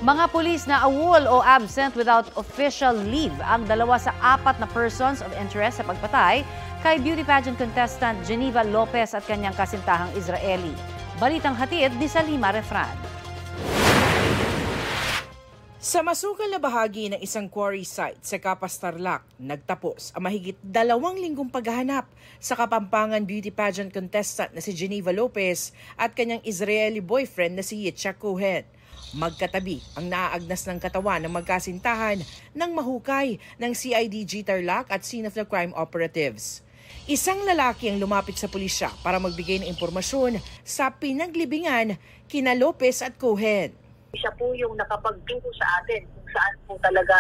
Mga pulis na awol o absent without official leave ang 2 sa 4 na persons of interest sa pagpatay kay beauty pageant contestant Geneva Lopez at kanyang kasintahang Israeli. Balitang hatid ni Salima Refran. Sa masukal na bahagi ng isang quarry site sa Capas Tarlac, nagtapos ang mahigit 2 linggong paghahanap sa Kapampangan beauty pageant contestant na si Geneva Lopez at kanyang Israeli boyfriend na si Yitzhak Cohen. Magkatabi ang naaagnas ng katawan ng magkasintahan ng mahukay ng CIDG Tarlac at Scene of the Crime Operatives. Isang lalaki ang lumapit sa pulisya para magbigay ng impormasyon sa pinaglibingan kina Lopez at Cohen. Siya po yung nakapagturo sa atin kung saan po talaga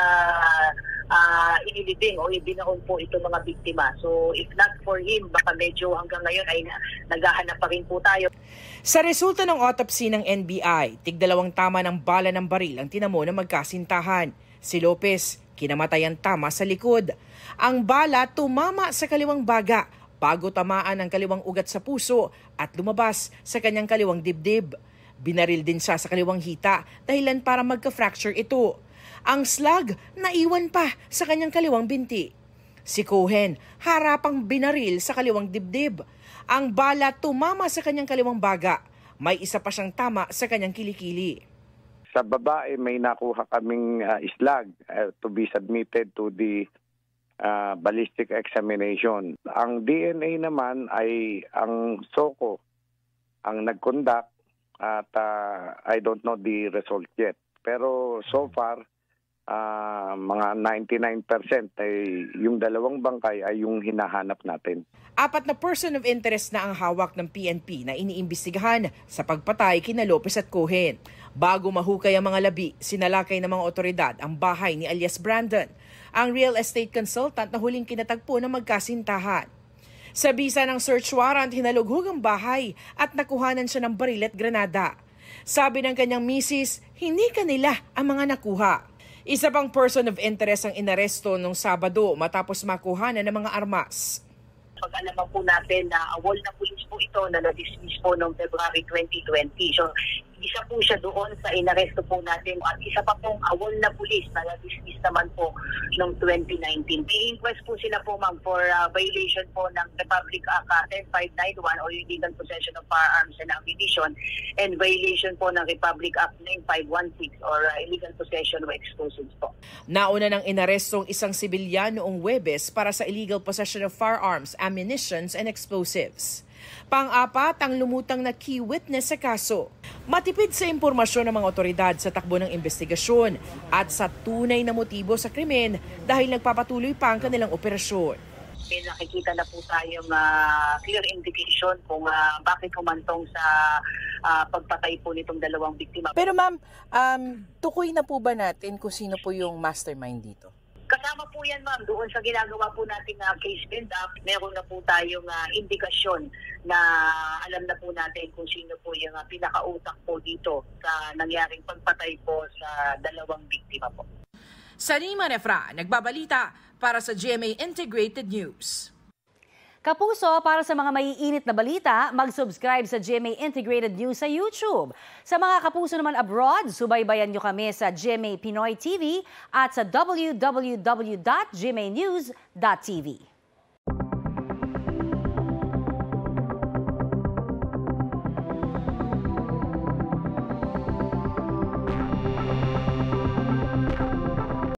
inilibing o ibinaon po itong mga biktima. So if not for him, baka medyo hanggang ngayon ay naghahanap pa rin po tayo. Sa resulta ng autopsy ng NBI, tig-2 tama ng bala ng baril ang tinamo ng magkasintahan. Si Lopez, kinamatayan tama sa likod. Ang bala tumama sa kaliwang baga bago tamaan ang kaliwang ugat sa puso at lumabas sa kanyang kaliwang dibdib. Binaril din siya sa kaliwang hita dahilan para magka-fracture ito. Ang slug naiwan pa sa kanyang kaliwang binti. Si Cohen harapang binaril sa kaliwang dibdib. Ang bala tumama sa kanyang kaliwang baga. May isa pa siyang tama sa kanyang kilikili. Sa babae may nakuha kaming slug to be submitted to the ballistic examination. Ang DNA naman ay ang SOCO ang nag-conduct at I don't know the result yet. Pero so far, mga 99% ay yung 2 bangkay ay yung hinahanap natin. 4 na person of interest na ang hawak ng PNP na iniimbestigahan sa pagpatay kina Lopez at Cohen. Bago mahukay ang mga labi, sinalakay ng mga otoridad ang bahay ni alias Brandon, ang real estate consultant na huling kinatagpo ng magkasintahan. Sa bisa ng search warrant, hinalughog ang bahay at nakuhanan siya ng baril at granada. Sabi ng kanyang misis, hindi kanila ang mga nakuha. Isa pang person of interest ang inaresto nung Sabado matapos makuhanan ng mga armas. Pag-alaman po natin na awol na pulis po ito na na-dismiss po noong February 2020. So, isa po siya doon sa inaresto po natin at isa pa pong awol na pulis na na-dismiss naman po noong 2019. May inquest po sila po ma'am for violation po ng Republic Act 10591 o illegal possession of firearms and ammunition and violation po ng Republic Act 9516 or illegal possession of explosives po. Nauna nang inarestong isang sibilyan noong Huwebes para sa illegal possession of firearms, ammunitions and explosives. Pang-4 ang lumutang na key witness sa kaso. Matipid sa impormasyon ng mga otoridad sa takbo ng investigasyon at sa tunay na motibo sa krimen dahil nagpapatuloy pa ang kanilang operasyon. May nakikita na po tayong clear indication kung bakit humantong sa pagpatay po nitong 2 biktima. Pero ma'am, tukoy na po ba natin kung sino po yung mastermind dito? Kasama po yan ma'am, doon sa ginagawa po natin case build-up, meron na po tayong indikasyon na alam na po natin kung sino po yung pinakautak po dito sa nangyaring pagpatay po sa 2 biktima po. Salima Refran, nagbabalita para sa GMA Integrated News. Kapuso, para sa mga maiinit na balita, mag-subscribe sa GMA Integrated News sa YouTube. Sa mga kapuso naman abroad, subaybayan nyo kami sa GMA Pinoy TV at sa www.gmanews.tv.